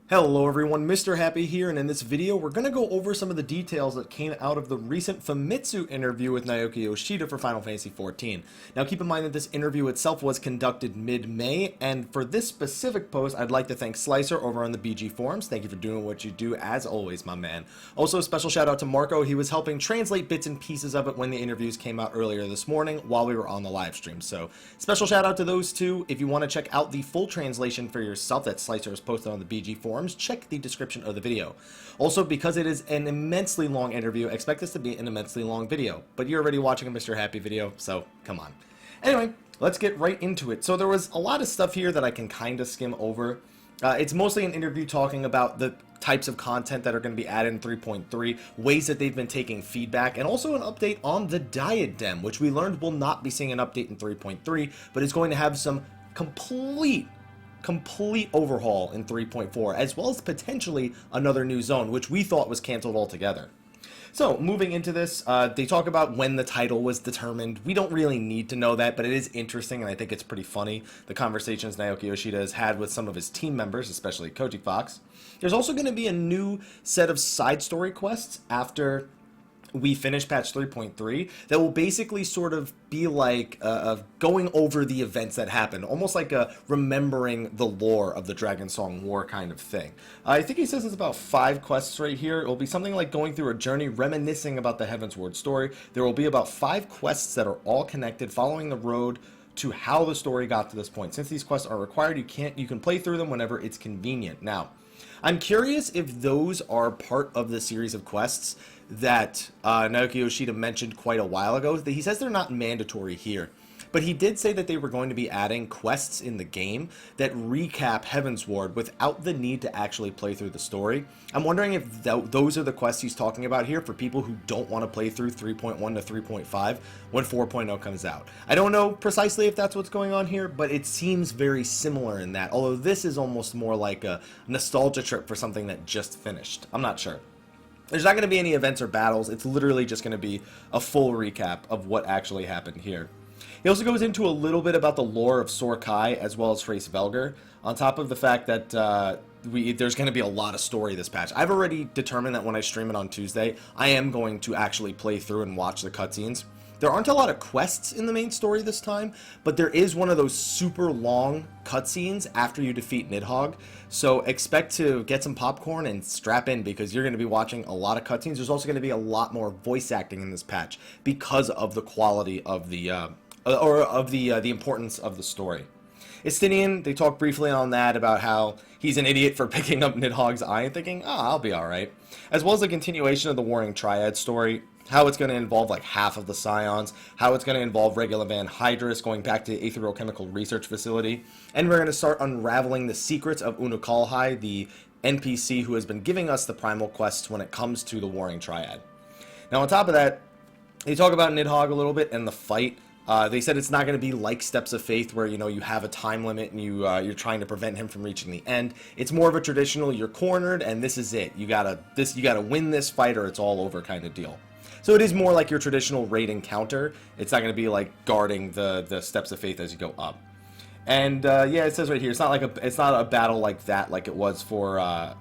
Hello everyone, Mr. Happy here, and in this video we're going to go over some of the details that came out of the recent Famitsu interview with Naoki Yoshida for Final Fantasy XIV. Now keep in mind that this interview itself was conducted mid-May, and for this specific post I'd like to thank Slicer over on the BG forums. Thank you for doing what you do as always, my man. Also a special shout out to Marco. He was helping translate bits and pieces of it when the interviews came out earlier this morning while we were on the live stream. So special shout out to those two. If you want to check out the full translation for yourself that Slicer has posted on the BG forums, check the description of the video. Also, because it is an immensely long interview, expect this to be an immensely long video, but you're already watching a Mr. Happy video, so come on. Anyway, let's get right into it. So there was a lot of stuff here that I can kind of skim over. It's mostly an interview talking about the types of content that are going to be added in 3.3, ways that they've been taking feedback, and also an update on the Diadem, which we learned will not be seeing an update in 3.3, but is going to have some complete overhaul in 3.4, as well as potentially another new zone, which we thought was canceled altogether. So, moving into this, they talk about when the title was determined. We don't really need to know that, but it is interesting, and I think it's pretty funny, the conversations Naoki Yoshida has had with some of his team members, especially Koji Fox. There's also going to be a new set of side story quests after we finish patch 3.3 that will basically sort of be like going over the events that happened, almost like a remembering the lore of the Dragon Song War kind of thing. I think he says it's about 5 quests right here. It will be something like going through a journey reminiscing about the Heavensward story. There will be about 5 quests that are all connected, following the road to how the story got to this point. Since these quests are required, you can play through them whenever it's convenient. Now, I'm curious if those are part of the series of quests that Naoki Yoshida mentioned quite a while ago. He says they're not mandatory here, but he did say that they were going to be adding quests in the game that recap Heavensward without the need to actually play through the story. I'm wondering if those are the quests he's talking about here for people who don't want to play through 3.1 to 3.5 when 4.0 comes out. I don't know precisely if that's what's going on here, but it seems very similar in that, although this is almost more like a nostalgia trip for something that just finished. I'm not sure. There's not going to be any events or battles. It's literally just going to be a full recap of what actually happened here. He also goes into a little bit about the lore of Sorkai as well as Trace Velger, on top of the fact that there's going to be a lot of story this patch. I've already determined that when I stream it on Tuesday, I am going to actually play through and watch the cutscenes. There aren't a lot of quests in the main story this time, but there is one of those super long cutscenes after you defeat Nidhogg. So expect to get some popcorn and strap in, because you're going to be watching a lot of cutscenes. There's also going to be a lot more voice acting in this patch because of the quality of the the importance of the story. Istinian, they talk briefly on that, about how he's an idiot for picking up Nidhogg's eye and thinking, I'll be alright. As well as the continuation of the Warring Triad story, how it's going to involve like half of the Scions, how it's going to involve Regula Van Hydrus going back to the Aetherial Chemical Research Facility, and we're going to start unraveling the secrets of Unukalhai, the NPC who has been giving us the primal quests when it comes to the Warring Triad. Now on top of that, they talk about Nidhogg a little bit and the fight. They said it's not going to be like Steps of Faith, where you have a time limit and you're trying to prevent him from reaching the end. It's more of a traditional, you're cornered and this is it. You gotta win this fight or it's all over kind of deal. So it is more like your traditional raid encounter. It's not going to be like guarding the Steps of Faith as you go up. And yeah, it says right here, it's not a battle like that, like it was for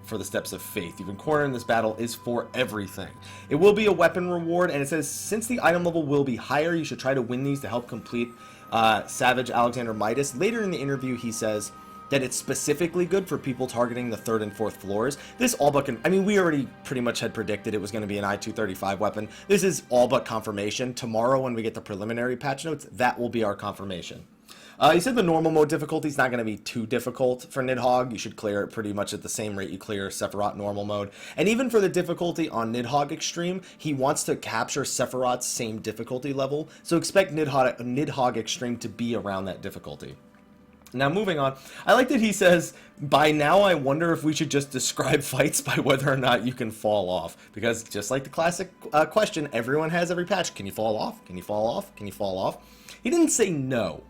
the Steps of Faith. You've been cornered in this battle is for everything. It will be a weapon reward, and it says since the item level will be higher, you should try to win these to help complete Savage Alexander Midas. Later in the interview, he says that it's specifically good for people targeting the 3rd and 4th floors. This all but we already pretty much had predicted it was going to be an I-235 weapon. This is all but confirmation. Tomorrow when we get the preliminary patch notes, that will be our confirmation. He said the normal mode difficulty is not going to be too difficult for Nidhogg. You should clear it pretty much at the same rate you clear Sephiroth normal mode. And even for the difficulty on Nidhogg Extreme, he wants to capture Sephiroth's same difficulty level, so expect Nidhogg Extreme to be around that difficulty. Now moving on, I like that he says, by now I wonder if we should just describe fights by whether or not you can fall off. Because just like the classic question everyone has every patch, can you fall off? Can you fall off? Can you fall off? He didn't say no.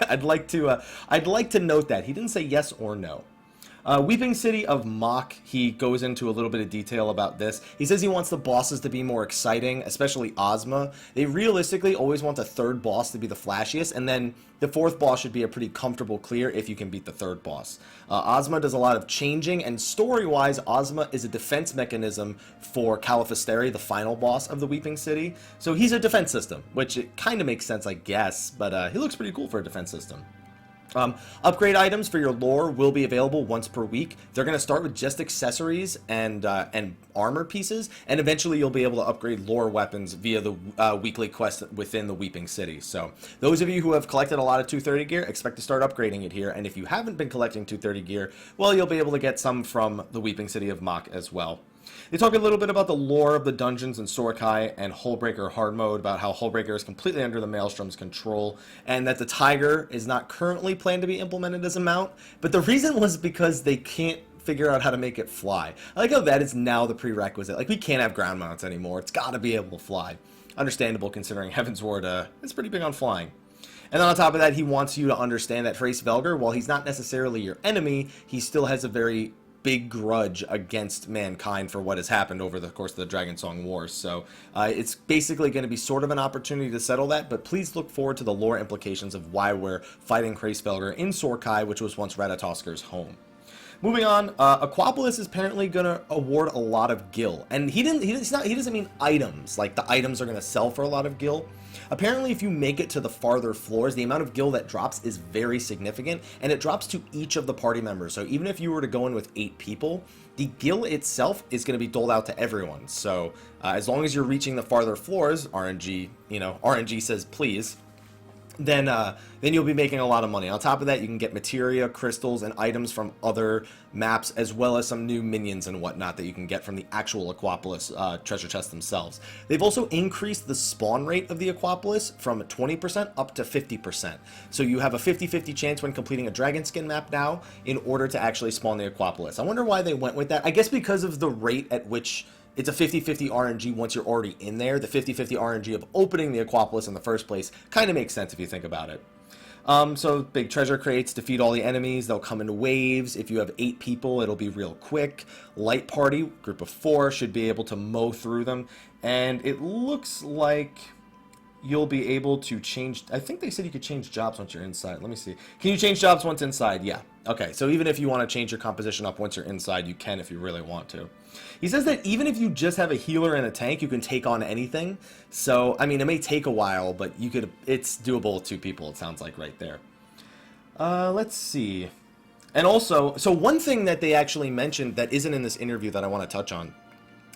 I'd like to note that. He didn't say yes or no. Weeping City of Mach, he goes into a little bit of detail about this. He says he wants the bosses to be more exciting, especially Ozma. They realistically always want the third boss to be the flashiest, and then the fourth boss should be a pretty comfortable clear if you can beat the third boss. Ozma does a lot of changing, and story-wise, Ozma is a defense mechanism for Califasteri, the final boss of the Weeping City. So he's a defense system, which it kind of makes sense, I guess, but he looks pretty cool for a defense system. Upgrade items for your lore will be available once per week. They're going to start with just accessories and armor pieces, and eventually you'll be able to upgrade lore weapons via the weekly quest within the Weeping City. So those of you who have collected a lot of 230 gear, expect to start upgrading it here, and if you haven't been collecting 230 gear, well, you'll be able to get some from the Weeping City of Mach as well. They talk a little bit about the lore of the dungeons in Sorkai and Hullbreaker hard mode, about how Hullbreaker is completely under the Maelstrom's control, and that the Tiger is not currently planned to be implemented as a mount, but the reason was because they can't figure out how to make it fly. I like how that is now the prerequisite. Like, we can't have ground mounts anymore. It's got to be able to fly. Understandable, considering Heavensward is pretty big on flying. And then on top of that, he wants you to understand that Hrace-Velger, while he's not necessarily your enemy, he still has a very big grudge against mankind for what has happened over the course of the Dragon Song Wars. So it's basically going to be sort of an opportunity to settle that, but please look forward to the lore implications of why we're fighting Hrace-Velger in Sorkai, which was once Ratatosker's home. Moving on, Aquapolis is apparently going to award a lot of gil, and he doesn't mean items, like the items are going to sell for a lot of gil. Apparently, if you make it to the farther floors, the amount of gil that drops is very significant, and it drops to each of the party members. So even if you were to go in with 8 people, the gil itself is going to be doled out to everyone. So as long as you're reaching the farther floors, RNG, RNG says please, then you'll be making a lot of money. On top of that, you can get materia, crystals, and items from other maps, as well as some new minions and whatnot that you can get from the actual Aquapolis treasure chests themselves. They've also increased the spawn rate of the Aquapolis from 20% up to 50%. So you have a 50-50 chance when completing a dragon skin map now in order to actually spawn the Aquapolis. I wonder why they went with that. I guess because of the rate at which it's a 50-50 RNG once you're already in there. The 50-50 RNG of opening the Aquapolis in the first place kind of makes sense if you think about it. So big treasure crates, defeat all the enemies. They'll come in waves. If you have 8 people, it'll be real quick. Light party, group of 4, should be able to mow through them. And it looks like you'll be able to change. I think they said you could change jobs once you're inside. Let me see. Can you change jobs once inside? Yeah. Okay, so even if you want to change your composition up once you're inside, you can if you really want to. He says that even if you just have a healer and a tank, you can take on anything. So, I mean, it may take a while, but it's doable with 2 people, it sounds like, right there. Let's see. And also, so one thing that they actually mentioned that isn't in this interview that I want to touch on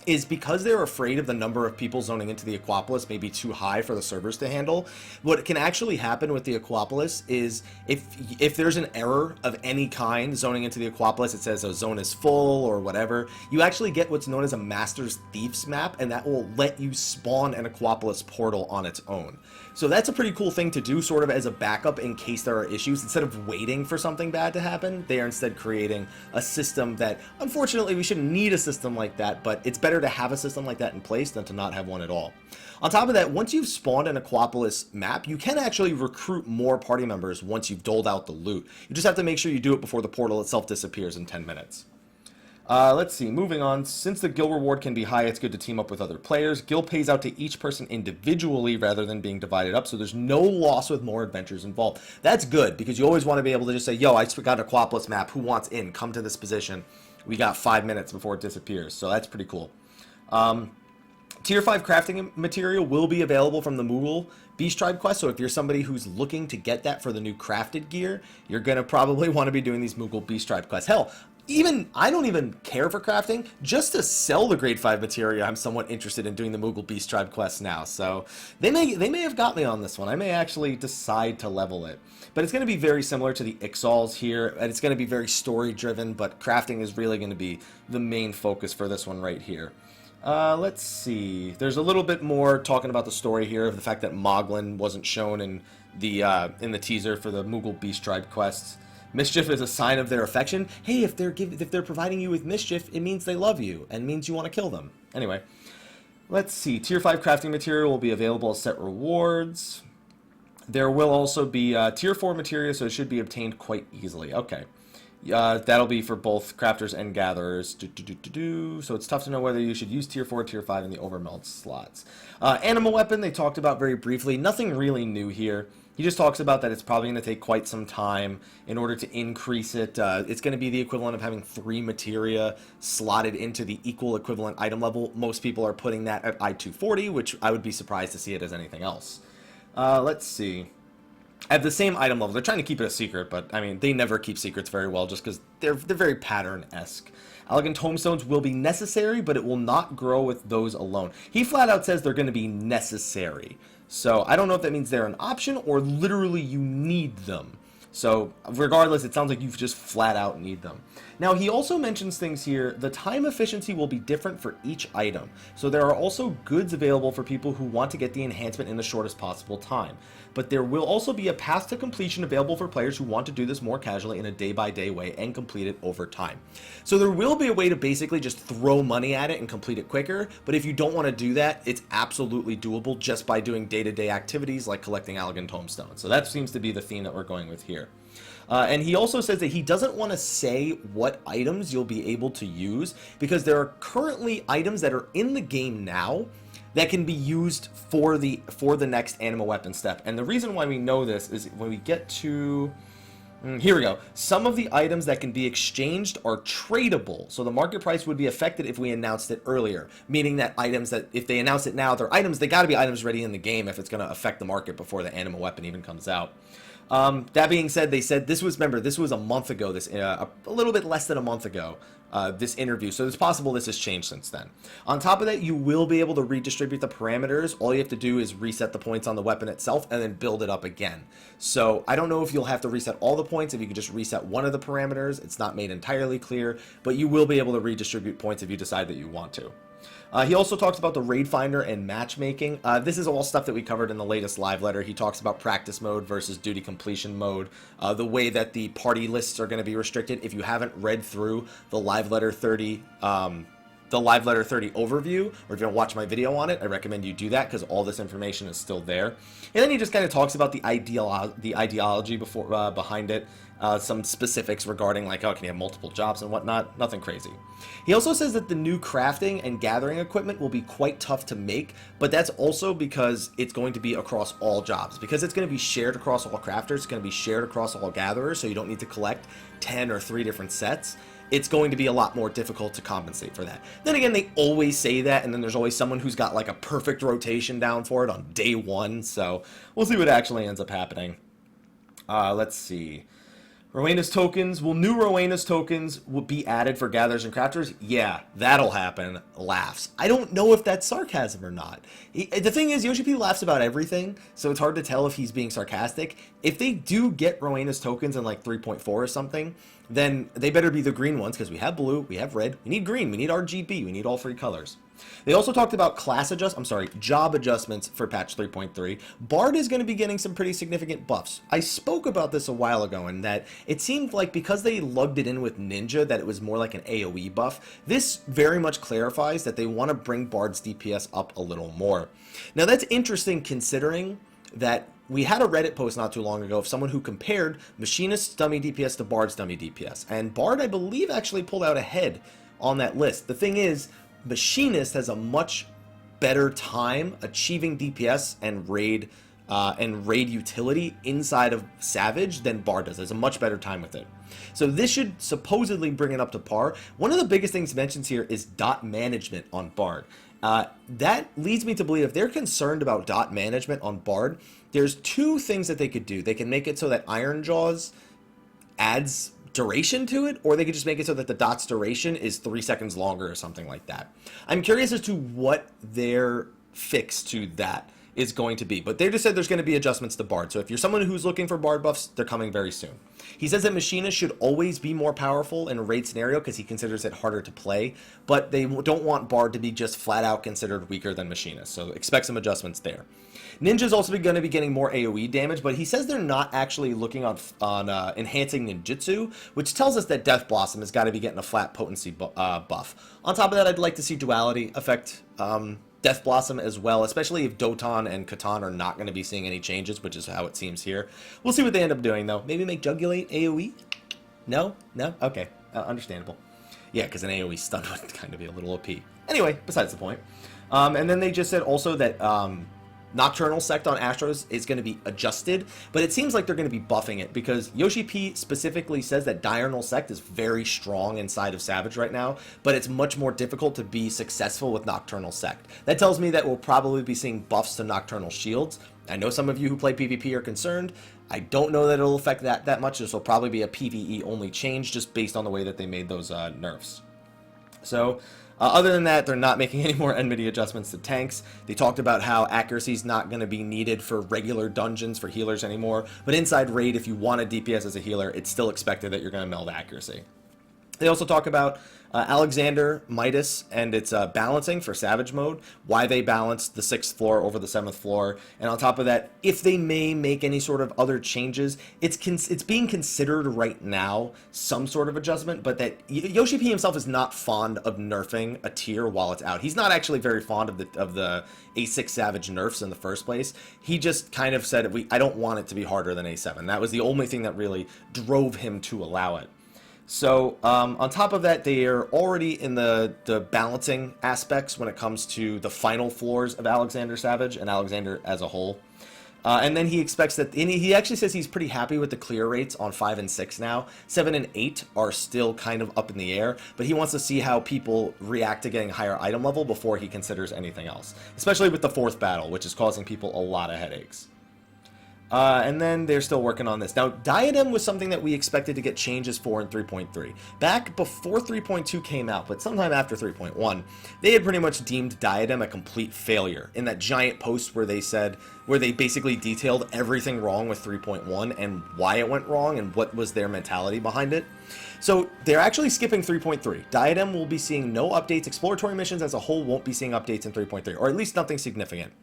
is because they're afraid of the number of people zoning into the Aquapolis may be too high for the servers to handle. What can actually happen with the Aquapolis is if there's an error of any kind zoning into the Aquapolis, it says a zone is full or whatever, you actually get what's known as a Master's Thieves map, and that will let you spawn an Aquapolis portal on its own. So that's a pretty cool thing to do, sort of as a backup in case there are issues. Instead of waiting for something bad to happen, they are instead creating a system that, unfortunately, we shouldn't need a system like that, but it's better to have a system like that in place than to not have one at all. On top of that, once you've spawned an Aquapolis map, you can actually recruit more party members once you've doled out the loot. You just have to make sure you do it before the portal itself disappears in 10 minutes. Let's see, moving on. Since the gil reward can be high, it's good to team up with other players. Gil pays out to each person individually rather than being divided up, so there's no loss with more adventures involved. That's good, because you always want to be able to just say, yo, I just got an Aquapolis map, who wants in? Come to this position. We got 5 minutes before it disappears, so that's pretty cool. Tier 5 crafting material will be available from the Moogle Beast Tribe quest, so if you're somebody who's looking to get that for the new crafted gear, you're going to probably want to be doing these Moogle Beast Tribe quests. Hell, I don't even care for crafting. Just to sell the grade 5 material, I'm somewhat interested in doing the Moogle Beast Tribe quests now. So they may have got me on this one. I may actually decide to level it. But it's going to be very similar to the Ixals here, and it's going to be very story driven, but crafting is really going to be the main focus for this one right here. Let's see. There's a little bit more talking about the story here of the fact that Moglin wasn't shown in the teaser for the Moogle Beast Tribe quests. Mischief is a sign of their affection. Hey, if they're providing you with mischief, it means they love you and means you want to kill them. Anyway, let's see. Tier 5 crafting material will be available as set rewards. There will also be Tier 4 material, so it should be obtained quite easily. Okay. That'll be for both crafters and gatherers. So it's tough to know whether you should use tier 4 or tier 5 in the overmelt slots. Animal weapon, they talked about very briefly. Nothing really new here. He just talks about that it's probably going to take quite some time in order to increase it. It's going to be the equivalent of having 3 materia slotted into the equal equivalent item level. Most people are putting that at I-240, which I would be surprised to see it as anything else. Let's see. At the same item level, they're trying to keep it a secret, but I mean, they never keep secrets very well just because they're very pattern-esque. Elegant tomestones will be necessary, but it will not grow with those alone. He flat out says they're going to be necessary. So I don't know if that means they're an option or literally you need them. So regardless, it sounds like you just flat out need them. Now he also mentions things here. The time efficiency will be different for each item. So there are also goods available for people who want to get the enhancement in the shortest possible time. But there will also be a path to completion available for players who want to do this more casually in a day-by-day way and complete it over time. So there will be a way to basically just throw money at it and complete it quicker, but if you don't want to do that, it's absolutely doable just by doing day-to-day activities like collecting elegant tomestones. So that seems to be the theme that we're going with here. And he also says that he doesn't want to say what items you'll be able to use because there are currently items that are in the game now that can be used for the next animal weapon step. And the reason why we know this is when we get to... Here we go. Some of the items that can be exchanged are tradable. So the market price would be affected if we announced it earlier. Meaning that items that, if they announce it now, they're items, they got to be items ready in the game if it's going to affect the market before the animal weapon even comes out. That being said, they said this was, remember, this was a month ago, a little bit less than a month ago, this interview. So it's possible this has changed since then. On top of that, you will be able to redistribute the parameters. All you have to do is reset the points on the weapon itself and then build it up again. So I don't know if you'll have to reset all the points, if you could just reset one of the parameters. It's not made entirely clear, but you will be able to redistribute points if you decide that you want to. He also talks about the raid finder and matchmaking. This is all stuff that we covered in the latest live letter. He talks about practice mode versus duty completion mode, the way that the party lists are going to be restricted. If you haven't read through the live letter 30 overview, or if you don't watch my video on it, I recommend you do that because all this information is still there. And then he just kind of talks about the ideology behind it. Some specifics regarding like, oh, can you have multiple jobs and whatnot? Nothing crazy. He also says that the new crafting and gathering equipment will be quite tough to make, but that's also because it's going to be across all jobs. Because it's going to be shared across all crafters, it's going to be shared across all gatherers, so you don't need to collect 10 or 3 different sets. It's going to be a lot more difficult to compensate for that. Then again, they always say that, and then there's always someone who's got like a perfect rotation down for it on day 1, so we'll see what actually ends up happening. Let's see. Rowena's tokens. Will new Rowena's tokens will be added for gatherers and crafters? Yeah, that'll happen. Laughs. I don't know if that's sarcasm or not. The thing is, Yoshi P laughs about everything, so it's hard to tell if he's being sarcastic. If they do get Rowena's tokens in like 3.4 or something, then they better be the green ones, because we have blue, we have red, we need green, we need RGB, we need all 3 colors. They also talked about job adjustments for patch 3.3. Bard is going to be getting some pretty significant buffs. I spoke about this a while ago, and that it seemed like because they lugged it in with Ninja that it was more like an AoE buff. This very much clarifies that they want to bring Bard's DPS up a little more. Now that's interesting considering that we had a Reddit post not too long ago of someone who compared Machinist's dummy DPS to Bard's dummy DPS, and Bard, I believe, actually pulled out ahead on that list. The thing is, Machinist has a much better time achieving DPS and raid utility inside of Savage than Bard does. There's a much better time with it. So this should supposedly bring it up to par. One of the biggest things mentioned here is dot management on Bard. That leads me to believe if they're concerned about dot management on Bard, there's 2 things that they could do. They can make it so that Iron Jaws adds duration to it, or they could just make it so that the dot's duration is 3 seconds longer or something like that. I'm curious as to what their fix to that is going to be, but they just said there's going to be adjustments to Bard. So if you're someone who's looking for Bard buffs, they're coming very soon. He says that Machinist should always be more powerful in a raid scenario because he considers it harder to play, but they don't want Bard to be just flat out considered weaker than Machinist, so expect some adjustments there. Ninja's also going to be getting more AoE damage, but he says they're not actually looking on enhancing ninjutsu, which tells us that Death Blossom has got to be getting a flat potency buff. On top of that, I'd like to see duality affect Death Blossom as well, especially if Doton and Catan are not going to be seeing any changes, which is how it seems here. We'll see what they end up doing, though. Maybe make Jugulate AoE? No? No? Okay. Understandable. Yeah, because an AoE stun would kind of be a little OP. Anyway, besides the point. And then they just said also that Nocturnal Sect on Astros is going to be adjusted, but it seems like they're going to be buffing it because Yoshi P specifically says that Diurnal Sect is very strong inside of Savage right now, but it's much more difficult to be successful with Nocturnal Sect. That tells me that we'll probably be seeing buffs to Nocturnal Shields. I know some of you who play PvP are concerned. I don't know that it'll affect that much. This will probably be a PvE only change just based on the way that they made those nerfs. So, other than that, they're not making any more enmity adjustments to tanks. They talked about how accuracy is not going to be needed for regular dungeons for healers anymore, but inside raid, if you want a DPS as a healer, it's still expected that you're going to meld accuracy. They also talk about Alexander Midas and its balancing for Savage mode, why they balanced the 6th floor over the 7th floor, and on top of that, if they may make any sort of other changes, it's being considered right now some sort of adjustment, but that Yoshi P himself is not fond of nerfing a tier while it's out. He's not actually very fond of the A6 Savage nerfs in the first place. He just kind of said, I don't want it to be harder than A7. That was the only thing that really drove him to allow it. So, on top of that, they are already in the balancing aspects when it comes to the final floors of Alexander Savage and Alexander as a whole. And then he expects that, and he actually says he's pretty happy with the clear rates on 5 and 6 now. 7 and 8 are still kind of up in the air, but he wants to see how people react to getting higher item level before he considers anything else. Especially with the 4th battle, which is causing people a lot of headaches. And then they're still working on this. Now, Diadem was something that we expected to get changes for in 3.3. Back before 3.2 came out, but sometime after 3.1, they had pretty much deemed Diadem a complete failure in that giant post where they basically detailed everything wrong with 3.1 and why it went wrong and what was their mentality behind it. So they're actually skipping 3.3. Diadem will be seeing no updates. Exploratory missions as a whole won't be seeing updates in 3.3, or at least nothing significant.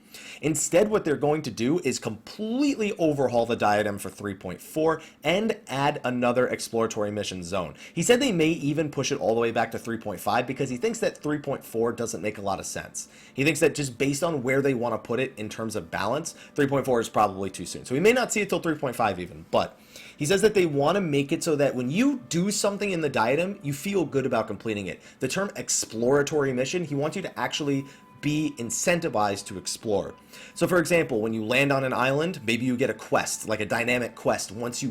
Instead, what they're going to do is completely overhaul the Diadem for 3.4 and add another exploratory mission zone. He said they may even push it all the way back to 3.5 because he thinks that 3.4 doesn't make a lot of sense. He thinks that just based on where they want to put it in terms of balance, 3.4 is probably too soon. So we may not see it till 3.5 even, but he says that they want to make it so that when you do something in the Diadem, you feel good about completing it. The term exploratory mission, he wants you to actually be incentivized to explore. So for example, when you land on an island, maybe you get a quest, like a dynamic quest. Once you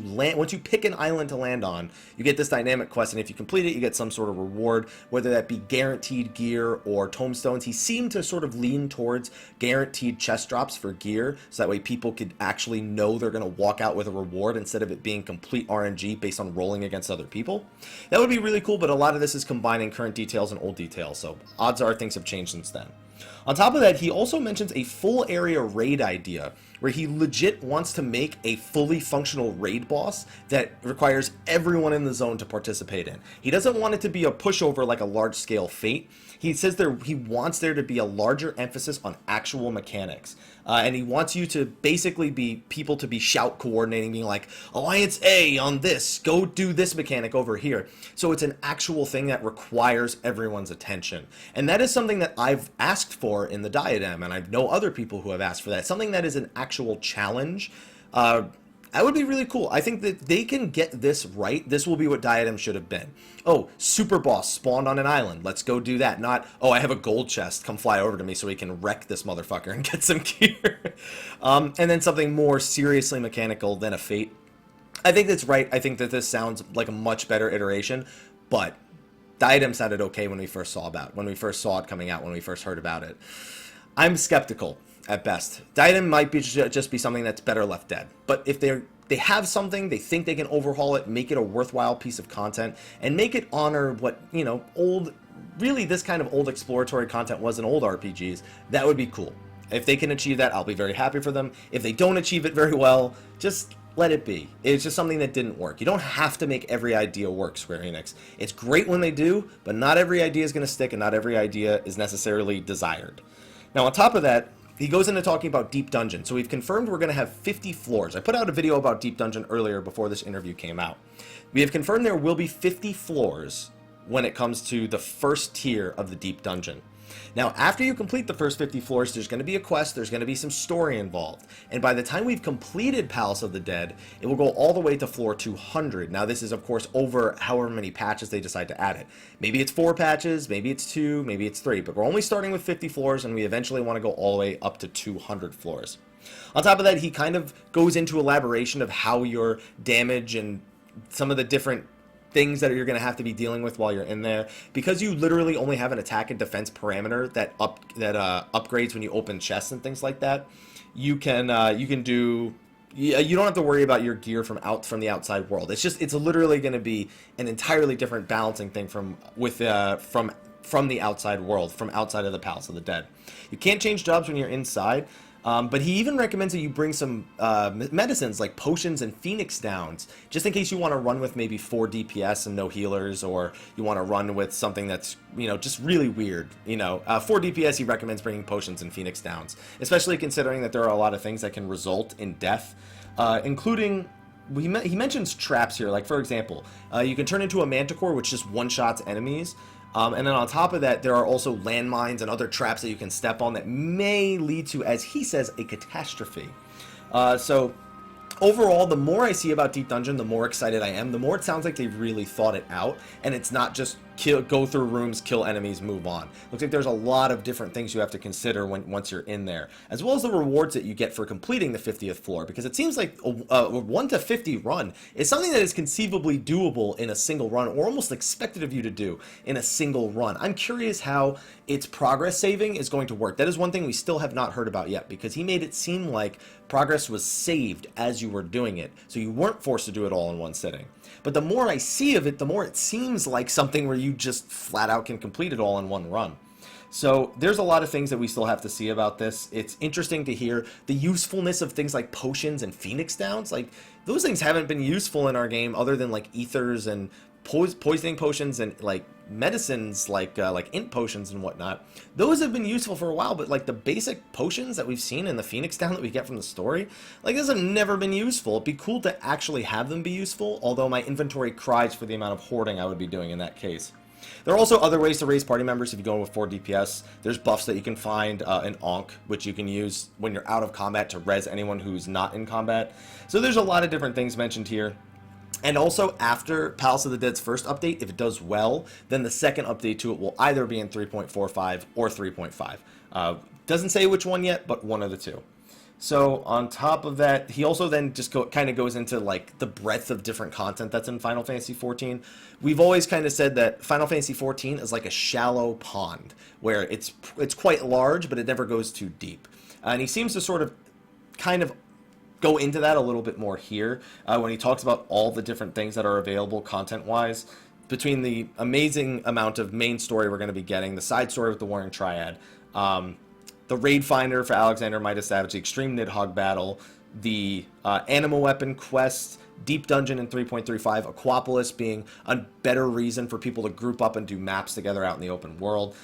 pick an island to land on, you get this dynamic quest, and if you complete it, you get some sort of reward, whether that be guaranteed gear or tombstones. He seemed to sort of lean towards guaranteed chest drops for gear, so that way people could actually know they're going to walk out with a reward instead of it being complete RNG based on rolling against other people. That would be really cool, but a lot of this is combining current details and old details, so odds are things have changed since then. On top of that, he also mentions a full area raid idea, where he legit wants to make a fully functional raid boss that requires everyone in the zone to participate in. He doesn't want it to be a pushover like a large-scale Fate. He says he wants there to be a larger emphasis on actual mechanics. And he wants you to basically be people to be shout coordinating, being like, Alliance A on this, go do this mechanic over here. So it's an actual thing that requires everyone's attention. And that is something that I've asked for in the Diadem, and I know other people who have asked for that. Something that is an actual challenge. That would be really cool. I think that they can get this right. This will be what Diadem should have been. Oh, super boss spawned on an island. Let's go do that. Not, oh, I have a gold chest. Come fly over to me so we can wreck this motherfucker and get some gear. And then something more seriously mechanical than a Fate. I think that's right. I think that this sounds like a much better iteration, but Diadem sounded okay when we first saw it coming out, when we first heard about it. I'm skeptical. At best. Diadem might be just be something that's better left dead. But if they have something, they think they can overhaul it, make it a worthwhile piece of content, and make it honor what, really this kind of old exploratory content was in old RPGs, that would be cool. If they can achieve that, I'll be very happy for them. If they don't achieve it very well, just let it be. It's just something that didn't work. You don't have to make every idea work, Square Enix. It's great when they do, but not every idea is going to stick, and not every idea is necessarily desired. Now, on top of that, he goes into talking about Deep Dungeon. So we've confirmed we're going to have 50 floors. I put out a video about Deep Dungeon earlier before this interview came out. We have confirmed there will be 50 floors when it comes to the first tier of the Deep Dungeon. Now, after you complete the first 50 floors, there's going to be a quest, there's going to be some story involved. And by the time we've completed Palace of the Dead, it will go all the way to floor 200. Now, this is, of course, over however many patches they decide to add it. Maybe it's 4 patches, maybe it's 2, maybe it's 3, but we're only starting with 50 floors, and we eventually want to go all the way up to 200 floors. On top of that, he kind of goes into elaboration of how your damage and some of the different things that you're going to have to be dealing with while you're in there, because you literally only have an attack and defense parameter that upgrades when you open chests and things like that. You don't have to worry about your gear from the outside world. It's literally going to be an entirely different balancing thing from the outside world, from outside of the Palace of the Dead. You can't change jobs when you're inside. But he even recommends that you bring some medicines like potions and Phoenix Downs, just in case you want to run with maybe 4 DPS and no healers, or you want to run with something that's, just really weird. 4 DPS, he recommends bringing potions and Phoenix Downs, especially considering that there are a lot of things that can result in death, including... He mentions traps here, like for example, you can turn into a manticore, which just one-shots enemies. And then on top of that, there are also landmines and other traps that you can step on that may lead to, as he says, a catastrophe. So overall, the more I see about Deep Dungeon, the more excited I am. The more it sounds like they've really thought it out, and it's not just go through rooms, kill enemies, move on. Looks like there's a lot of different things you have to consider once you're in there, as well as the rewards that you get for completing the 50th floor, because it seems like a 1 to 50 run is something that is conceivably doable in a single run, or almost expected of you to do in a single run. I'm curious how its progress saving is going to work. That is one thing we still have not heard about yet, because he made it seem like progress was saved as you were doing it, so you weren't forced to do it all in one sitting. But the more I see of it, the more it seems like something where you just flat out can complete it all in one run. So there's a lot of things that we still have to see about this. It's interesting to hear the usefulness of things like potions and Phoenix Downs. Like, those things haven't been useful in our game other than like ethers and poisoning potions and like medicines like int potions and whatnot. Those have been useful for a while, but like the basic potions that we've seen in the Phoenix Down that we get from the story, like those have never been useful. It'd be cool to actually have them be useful, although my inventory cries for the amount of hoarding I would be doing in that case. There are also other ways to raise party members if you go with 4 DPS. There's buffs that you can find in Ankh, which you can use when you're out of combat to res anyone who's not in combat. So there's a lot of different things mentioned here. And also, after Palace of the Dead's first update, if it does well, then the second update to it will either be in 3.45 or 3.5. Doesn't say which one yet, but one of the two. So on top of that, he also then just kind of goes into like the breadth of different content that's in Final Fantasy XIV. We've always kind of said that Final Fantasy XIV is like a shallow pond, where it's quite large, but it never goes too deep. And he seems to sort of kind of go into that a little bit more here when he talks about all the different things that are available content-wise, between the amazing amount of main story we're going to be getting, the side story with the Warring Triad, the Raid Finder for Alexander Midas Savage, the Extreme Nidhogg Battle, the Animal Weapon Quest, Deep Dungeon in 3.35, Aquapolis being a better reason for people to group up and do maps together out in the open world.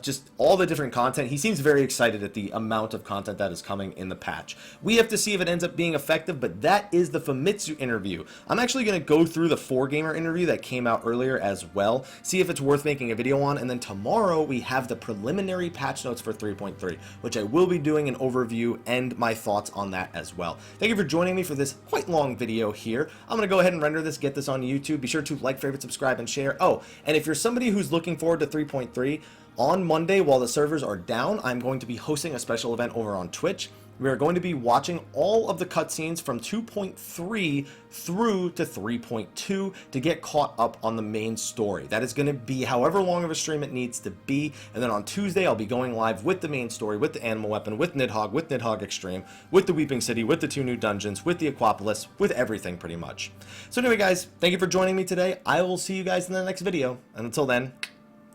Just all the different content. He seems very excited at the amount of content that is coming in the patch. We have to see if it ends up being effective, but that is the Famitsu interview. I'm actually going to go through the 4Gamer interview that came out earlier as well, see if it's worth making a video on, and then tomorrow we have the preliminary patch notes for 3.3, which I will be doing an overview and my thoughts on that as well. Thank you for joining me for this quite long video here. I'm going to go ahead and render this, get this on YouTube. Be sure to like, favorite, subscribe, and share. Oh, and if you're somebody who's looking forward to 3.3, on Monday, while the servers are down, I'm going to be hosting a special event over on Twitch. We are going to be watching all of the cutscenes from 2.3 through to 3.2 to get caught up on the main story. That is going to be however long of a stream it needs to be. And then on Tuesday, I'll be going live with the main story, with the Animal Weapon, with Nidhogg Extreme, with the Weeping City, with the 2 new dungeons, with the Aquapolis, with everything pretty much. So anyway, guys, thank you for joining me today. I will see you guys in the next video. And until then,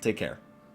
take care.